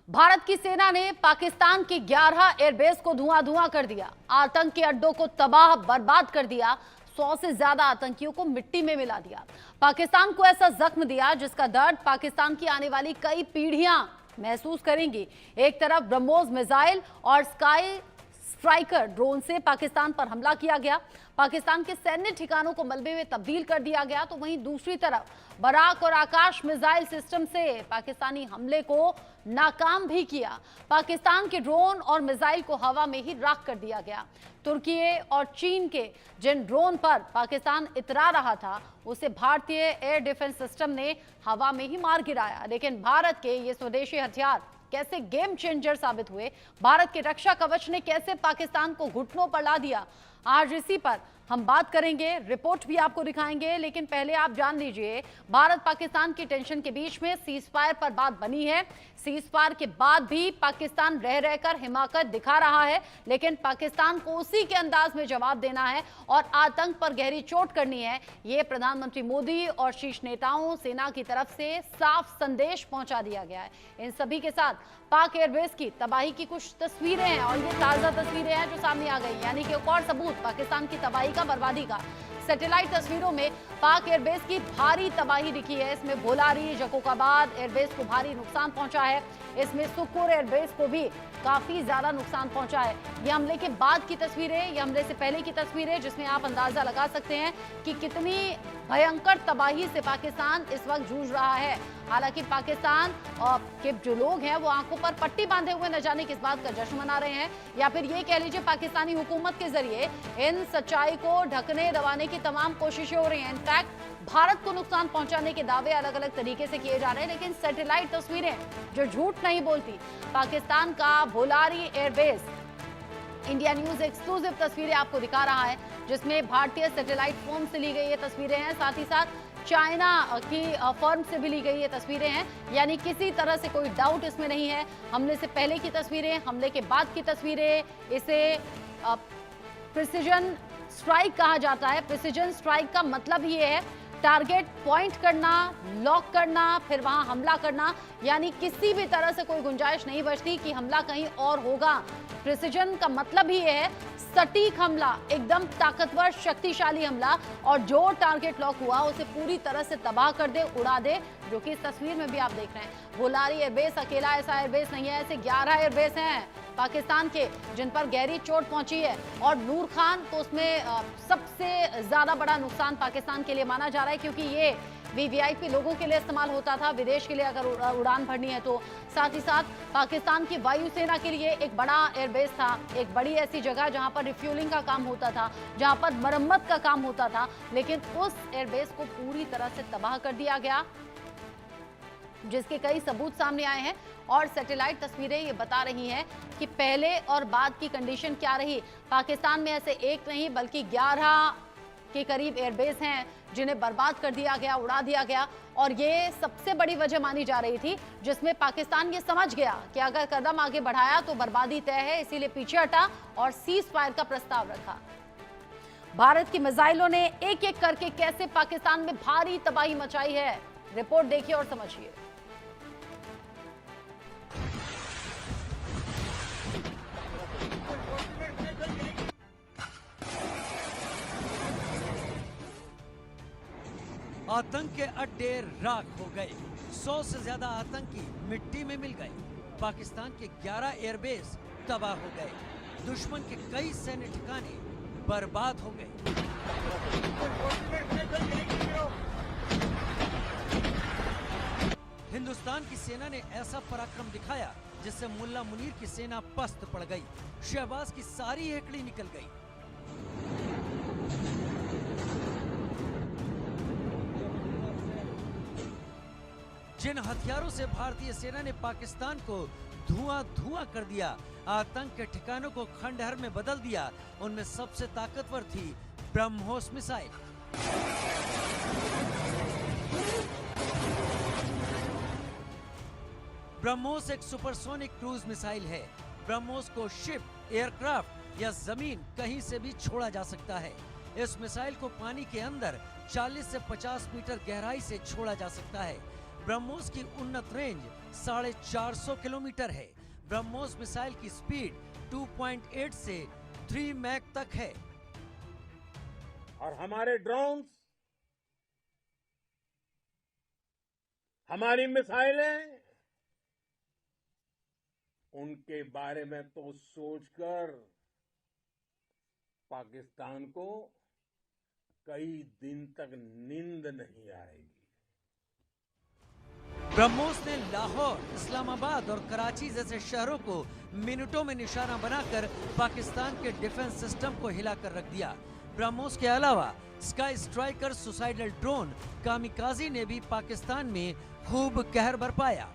भारत की सेना ने पाकिस्तान की 11 एयरबेस को धुआं-धुआं कर दिया। आतंकी अड्डों को तबाह बर्बाद कर दिया। 100 से ज्यादा आतंकियों को मिट्टी में मिला दिया। पाकिस्तान को ऐसा जख्म दिया जिसका दर्द पाकिस्तान की आने वाली कई पीढ़ियां महसूस करेंगी। एक तरफ ब्रह्मोस मिसाइल और स्काई स्ट्राइकर ड्रोन से पाकिस्तान पर हमला किया गया, पाकिस्तान के सैन्य ठिकानों को मलबे में तब्दील कर दिया गया, तो वहीं दूसरी तरफ बराक और आकाश मिसाइल सिस्टम से पाकिस्तानी हमले को नाकाम भी किया। पाकिस्तान के ड्रोन और मिसाइल को हवा में ही राख कर दिया गया। तुर्की और चीन के जिन ड्रोन पर पाकिस्तान इतरा रहा था उसे भारतीय एयर डिफेंस सिस्टम ने हवा में ही मार गिराया। लेकिन भारत के ये स्वदेशी हथियार कैसे गेम चेंजर साबित हुए, भारत के रक्षा कवच ने कैसे पाकिस्तान को घुटनों पर ला दिया, आज इसी पर हम बात करेंगे। रिपोर्ट भी आपको दिखाएंगे, लेकिन पहले आप जान लीजिए भारत पाकिस्तान की टेंशन के बीच में सीज फायर पर बात बनी है। सीज फायर के बाद भी पाकिस्तान रह रहकर हिमाकत दिखा रहा है, लेकिन पाकिस्तान को उसी के अंदाज में जवाब देना है और आतंक पर गहरी चोट करनी है। ये प्रधानमंत्री मोदी और शीर्ष नेताओं सेना की तरफ से साफ संदेश पहुंचा दिया गया है। इन सभी के साथ पाक एयरबेस की तबाही की कुछ तस्वीरें हैं और ये ताजा तस्वीरें हैं जो सामने आ गई, यानी कि एक और सबूत पाकिस्तान की तबाही का, बर्बादी का। सैटेलाइट तस्वीरों में पाक एयरबेस की भारी तबाही दिखी है। इसमें भोलारी, जकोकाबाद एयरबेस को भारी नुकसान पहुंचा है। इसमें सुक्कुर एयरबेस को भी काफी ज्यादा नुकसान पहुंचा है। ये हमले के बाद की तस्वीरें, ये हमले से पहले की तस्वीरें, जिसमें आप अंदाजा लगा सकते हैं कि कितनी भयंकर तबाही से पाकिस्तान इस वक्त जूझ रहा है। हालांकि पाकिस्तान के जो लोग हैं वो आंखों पर पट्टी बांधे हुए न जाने किस बात का जश्न मना रहे हैं, या फिर ये कह लीजिए पाकिस्तानी हुकूमत के जरिए इन सच्चाई को ढकने दबाने की तमाम कोशिशें हो रही हैं। इनफैक्ट भारत को नुकसान पहुंचाने के दावे अलग अलग तरीके से किए जा रहे हैं, लेकिन सैटेलाइट तस्वीरें जो झूठ नहीं बोलती। पाकिस्तान का Bholari airbase, India news exclusive तस्वीरें आपको दिखा रहा है, जिसमें भारतीय सैटेलाइट फर्म से ली गई ये तस्वीरें हैं, साथ ही साथ चाइना की फर्म से भी ली गई ये तस्वीरें हैं। यानी किसी तरह से कोई डाउट इसमें नहीं है। हमले से पहले की तस्वीरें, हमले के बाद की तस्वीरें, इसे प्रिसिजन स्ट्राइक कहा जाता है। प्रिसिजन स्ट्राइक का मतलब ये है टारगेट पॉइंट करना, लॉक करना, फिर वहां हमला करना, यानी किसी भी तरह से कोई गुंजाइश नहीं बचती कि हमला कहीं और होगा। प्रिसिजन का मतलब ही है सटीक हमला, एकदम ताकतवर शक्तिशाली हमला, और जो टारगेट लॉक हुआ उसे पूरी तरह से तबाह कर दे, उड़ा दे, जो कि इस तस्वीर में भी आप देख रहे हैं। भोलारी एयरबेस अकेला ऐसा एयरबेस नहीं है, ऐसे 11 एयरबेस हैं पाकिस्तान के जिन पर गहरी चोट पहुंची है, और नूर खान तो उसमें सबसे ज्यादा बड़ा नुकसान पाकिस्तान के लिए माना जा रहा है, क्योंकि ये वीवीआईपी लोगों के लिए इस्तेमाल होता था, विदेश के लिए अगर उड़ान भरनी है तो। साथ ही साथ पाकिस्तान की वायुसेना के लिए एक बड़ा एयरबेस था, एक बड़ी ऐसी जगह जहां पर रिफ्यूलिंग का काम होता था, जहां पर मरम्मत का काम होता था, लेकिन उस एयरबेस को पूरी तरह से तबाह कर दिया गया, जिसके कई सबूत सामने आए हैं। और सैटेलाइट तस्वीरें ये बता रही हैं कि पहले और बाद की कंडीशन क्या रही। पाकिस्तान में ऐसे एक नहीं बल्कि 11 के करीब एयरबेस हैं जिन्हें बर्बाद कर दिया गया, उड़ा दिया गया, और ये सबसे बड़ी वजह मानी जा रही थी, जिसमें पाकिस्तान ये समझ गया कि अगर कदम आगे बढ़ाया तो बर्बादी तय है, इसीलिए पीछे हटा और सीज फायर का प्रस्ताव रखा। भारत की मिसाइलों ने एक एक करके कैसे पाकिस्तान में भारी तबाही मचाई है, रिपोर्ट देखिए और समझिए। आतंक के अड्डे राख हो गए, 100 से ज्यादा आतंकी मिट्टी में मिल गए, पाकिस्तान के 11 एयरबेस तबाह हो गए, दुश्मन के कई सैन्य ठिकाने बर्बाद हो गए। हिंदुस्तान की सेना ने ऐसा पराक्रम दिखाया जिससे मुल्ला मुनीर की सेना पस्त पड़ गई, शहबाज की सारी हेकड़ी निकल गई। जिन हथियारों से भारतीय सेना ने पाकिस्तान को धुआं कर दिया, आतंक के ठिकानों को खंडहर में बदल दिया, उनमें सबसे ताकतवर थी ब्रह्मोस मिसाइल। ब्रह्मोस एक सुपरसोनिक क्रूज मिसाइल है। ब्रह्मोस को शिप, एयरक्राफ्ट या जमीन कहीं से भी छोड़ा जा सकता है। इस मिसाइल को पानी के अंदर 40 से 50 मीटर गहराई से छोड़ा जा सकता है। ब्रह्मोस की उन्नत रेंज 450 किलोमीटर है। ब्रह्मोस मिसाइल की स्पीड 2.8 से 3 मैक तक है। और हमारे ड्रोन्स, हमारी मिसाइलें, उनके बारे में तो सोचकर पाकिस्तान को कई दिन तक नींद नहीं आएगी। ब्रह्मोस ने लाहौर, इस्लामाबाद और कराची जैसे शहरों को मिनटों में निशाना बनाकर पाकिस्तान के डिफेंस सिस्टम को हिलाकर रख दिया। ब्रह्मोस के अलावा sky striker suicidal drone kamikaze ने भी पाकिस्तान में खूब कहर बरपाया।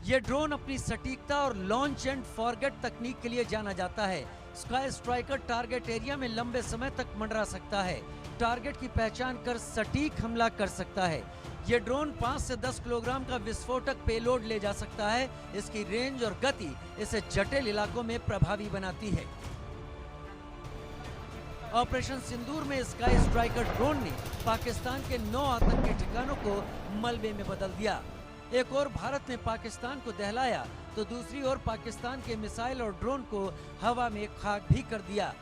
ये ड्रोन अपनी सटीकता और लॉन्च एंड फॉरगेट तकनीक के लिए जाना जाता है। स्काई स्ट्राइकर टारगेट एरिया में लंबे समय तक मंडरा सकता है, टारगेट की पहचान कर सटीक हमला कर सकता है। ये ड्रोन 5 से 10 किलोग्राम का विस्फोटक पेलोड ले जा सकता है। इसकी रेंज और गति इसे जटिल इलाकों में प्रभावी बनाती है। ऑपरेशन सिंदूर में स्काई स्ट्राइकर ड्रोन ने पाकिस्तान के 9 आतंकी ठिकानों को मलबे में बदल दिया। एक और भारत ने पाकिस्तान को दहलाया तो दूसरी ओर पाकिस्तान के मिसाइल और ड्रोन को हवा में खाक भी कर दिया।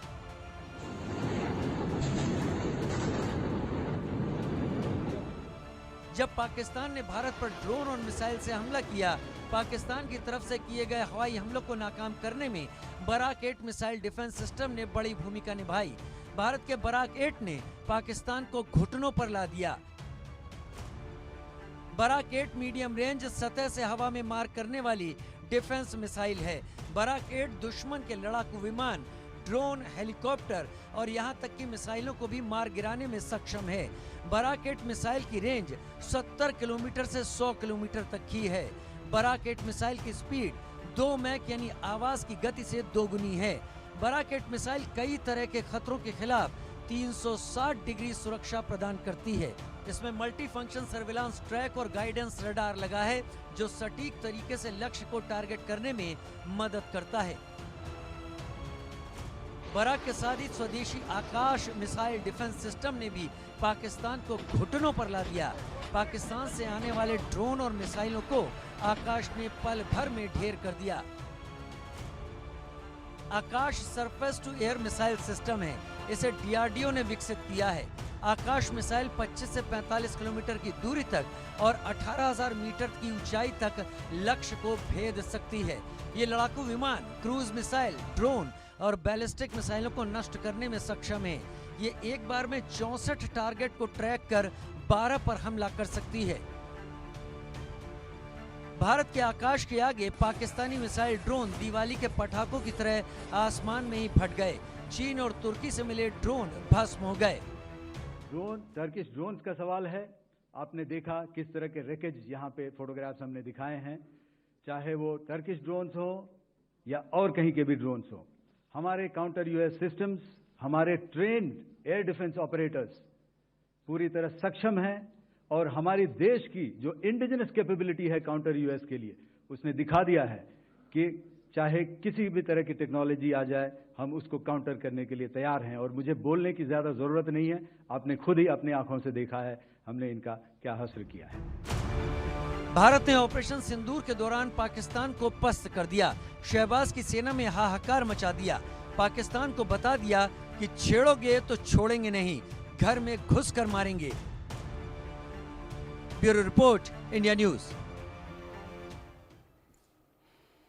जब पाकिस्तान ने भारत पर ड्रोन और मिसाइल से हमला किया, पाकिस्तान की तरफ से किए गए हवाई हमलों को नाकाम करने में बराक 8 मिसाइल डिफेंस सिस्टम ने बड़ी भूमिका निभाई। भारत के बराक 8 ने पाकिस्तान को घुटनों पर ला दिया। बराक 8 मीडियम रेंज सतह से हवा में मार करने वाली डिफेंस मिसाइल है। बराक 8 दुश्मन के लड़ाकू विमान, ड्रोन, हेलीकॉप्टर और यहां तक की मिसाइलों को भी मार गिराने में सक्षम है। बराक 8 मिसाइल की रेंज 70 किलोमीटर से 100 किलोमीटर तक की है। बराक 8 मिसाइल की स्पीड 2 मैक यानी आवाज की गति से दोगुनी है। बराक 8 मिसाइल कई तरह के खतरों के खिलाफ 360 डिग्री सुरक्षा प्रदान करती है। इसमें मल्टी फंक्शन सर्विलांस ट्रैक और गाइडेंस रडार लगा है जो सटीक तरीके से लक्ष्य को टारगेट करने में मदद करता है। बराक के साथ ही स्वदेशी आकाश मिसाइल डिफेंस सिस्टम ने भी पाकिस्तान को घुटनों पर ला दिया। पाकिस्तान से आने वाले ड्रोन और मिसाइलों को आकाश ने पल भर में ढेर कर दिया। Akash surface to air missile system है। इसे डीआरडीओ ने विकसित किया है। आकाश मिसाइल 25 से 45 किलोमीटर की दूरी तक और 18,000 मीटर की ऊंचाई तक लक्ष्य को भेद सकती है। ये लड़ाकू विमान क्रूज मिसाइल, ड्रोन और बैलिस्टिक मिसाइलों को नष्ट करने में सक्षम है। ये एक बार में 64 टारगेट को ट्रैक कर 12 पर हमला कर सकती है। भारत के आकाश के आगे पाकिस्तानी मिसाइल ड्रोन दिवाली के पटाखों की तरह आसमान में ही फट गए। चीन और तुर्की से मिले ड्रोन भस्म हो गए। ड्रोन, टर्किश ड्रोन्स का सवाल है। आपने देखा किस तरह के रेकेज यहाँ पे फोटोग्राफ्स हमने दिखाए हैं, चाहे वो टर्किश ड्रोन्स हो या और कहीं के भी ड्रोन्स हो। हमारे काउंटर यूएस सिस्टम्स, हमारे ट्रेन्ड एयर डिफेंस ऑपरेटर्स पूरी तरह सक्षम हैं और हमारी देश की जो इंडिजिनस कैपेबिलिटी है काउंटर यूएस के लिए, उसने दिखा दिया है कि चाहे किसी भी तरह की टेक्नोलॉजी आ जाए, हम उसको काउंटर करने के लिए तैयार हैं। और मुझे बोलने की ज्यादा जरूरत नहीं है, आपने खुद ही अपनी आंखों से देखा है हमने इनका क्या हासिल किया है। भारत ने ऑपरेशन सिंदूर के दौरान पाकिस्तान को पस्त कर दिया। शहबाज की सेना में हाहाकार मचा दिया। पाकिस्तान को बता दिया कि छेड़ोगे तो छोड़ेंगे नहीं, घर में घुस कर मारेंगे। Bureau report, India news.